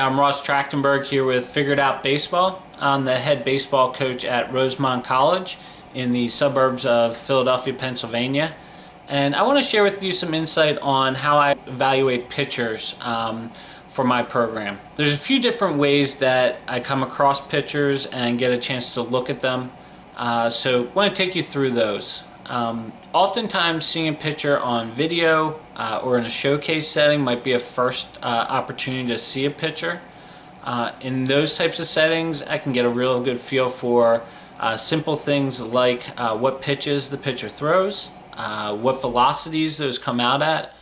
I'm Ross Trachtenberg here with Figured Out Baseball. I'm the head baseball coach at Rosemont College in the suburbs of Philadelphia, Pennsylvania. And I want to share with you some insight on how I evaluate pitchers for my program. There's a few different ways that I come across pitchers and get a chance to look at them. So I want to take you through those. Oftentimes seeing a pitcher on video or in a showcase setting might be a first opportunity to see a pitcher. In those types of settings, I can get a real good feel for simple things like what pitches the pitcher throws, what velocities those come out at.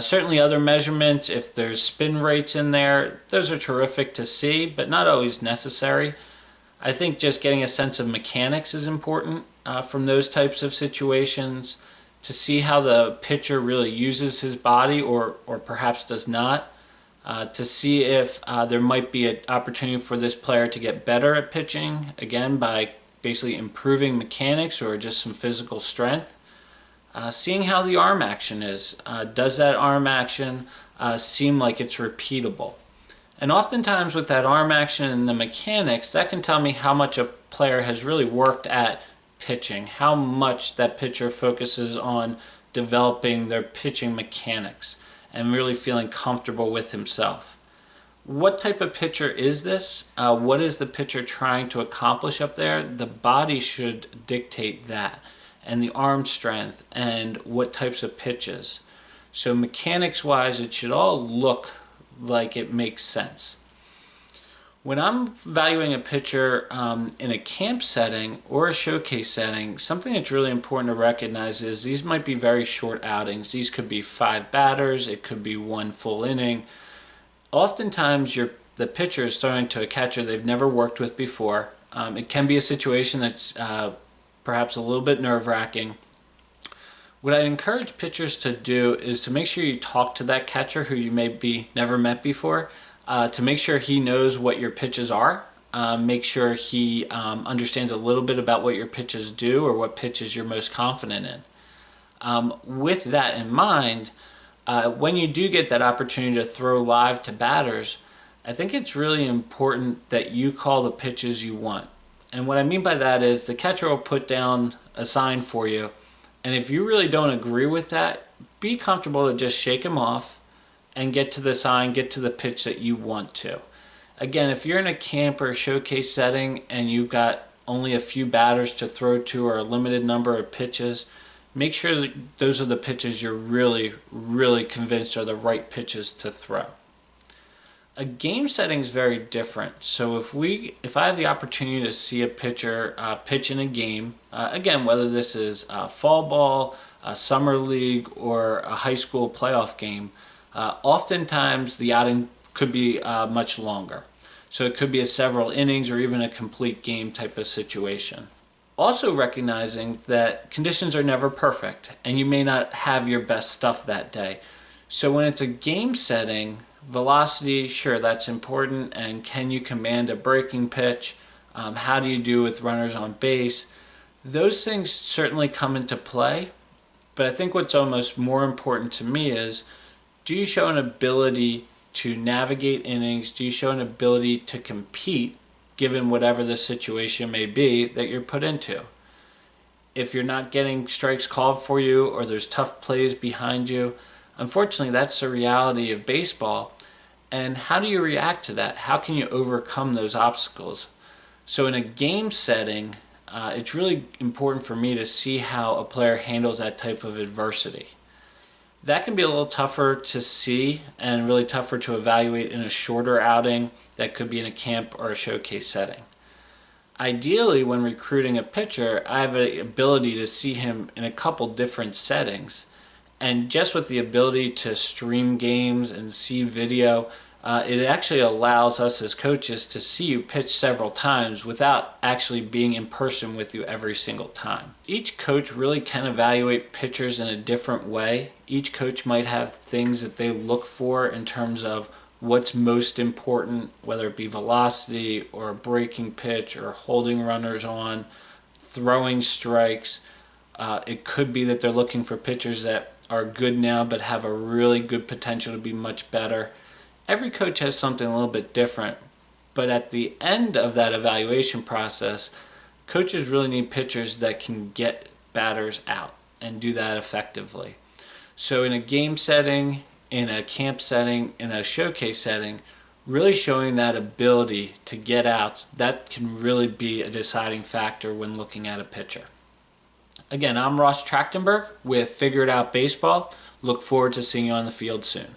Certainly other measurements, if there's spin rates in there, those are terrific to see, but not always necessary. I think just getting a sense of mechanics is important from those types of situations, to see how the pitcher really uses his body or perhaps does not, to see if there might be an opportunity for this player to get better at pitching, again by basically improving mechanics or just some physical strength. Seeing how the arm action is. Does that arm action seem like it's repeatable? And oftentimes with that arm action and the mechanics, that can tell me how much a player has really worked at pitching, how much that pitcher focuses on developing their pitching mechanics and really feeling comfortable with himself. What type of pitcher is this? What is the pitcher trying to accomplish up there? The body should dictate that, and the arm strength and what types of pitches. So mechanics wise, it should all look like it makes sense. When I'm evaluating a pitcher in a camp setting or a showcase setting, something that's really important to recognize is these might be very short outings. These could be 5 batters, it could be 1 full inning. Oftentimes the pitcher is throwing to a catcher they've never worked with before. It can be a situation that's perhaps a little bit nerve-wracking. What I'd encourage pitchers to do is to make sure you talk to that catcher who you maybe never met before, to make sure he knows what your pitches are, make sure he understands a little bit about what your pitches do or what pitches you're most confident in. With that in mind, when you do get that opportunity to throw live to batters, I think it's really important that you call the pitches you want. And what I mean by that is the catcher will put down a sign for you, and if you really don't agree with that, be comfortable to just shake him off and get to the sign, get to the pitch that you want to. Again, if you're in a camp or a showcase setting and you've got only a few batters to throw to or a limited number of pitches, make sure that those are the pitches you're really, really convinced are the right pitches to throw. A game setting is very different. So if I have the opportunity to see a pitcher pitch in a game, again, whether this is fall ball, a summer league, or a high school playoff game, oftentimes the outing could be much longer. So it could be a several innings or even a complete game type of situation. Also recognizing that conditions are never perfect and you may not have your best stuff that day. So when it's a game setting, velocity, sure, that's important, and can you command a breaking pitch? How do you do with runners on base? Those things certainly come into play, but I think what's almost more important to me is, do you show an ability to navigate innings? Do you show an ability to compete given whatever the situation may be that you're put into? If you're not getting strikes called for you or there's tough plays behind you, unfortunately, that's the reality of baseball. And how do you react to that? How can you overcome those obstacles? So in a game setting, it's really important for me to see how a player handles that type of adversity. That can be a little tougher to see and really tougher to evaluate in a shorter outing that could be in a camp or a showcase setting. Ideally, when recruiting a pitcher, I have the ability to see him in a couple different settings. And just with the ability to stream games and see video, it actually allows us as coaches to see you pitch several times without actually being in person with you every single time. Each coach really can evaluate pitchers in a different way. Each coach might have things that they look for in terms of what's most important, whether it be velocity or a breaking pitch or holding runners on, throwing strikes. It could be that they're looking for pitchers that are good now but have a really good potential to be much better. every coach has something a little bit different, but at the end of that evaluation process, coaches really need pitchers that can get batters out and do that effectively. So in a game setting, in a camp setting, in a showcase setting, really showing that ability to get outs, that can really be a deciding factor when looking at a pitcher. Again, I'm Ross Trachtenberg with Figure It Out Baseball. Look forward to seeing you on the field soon.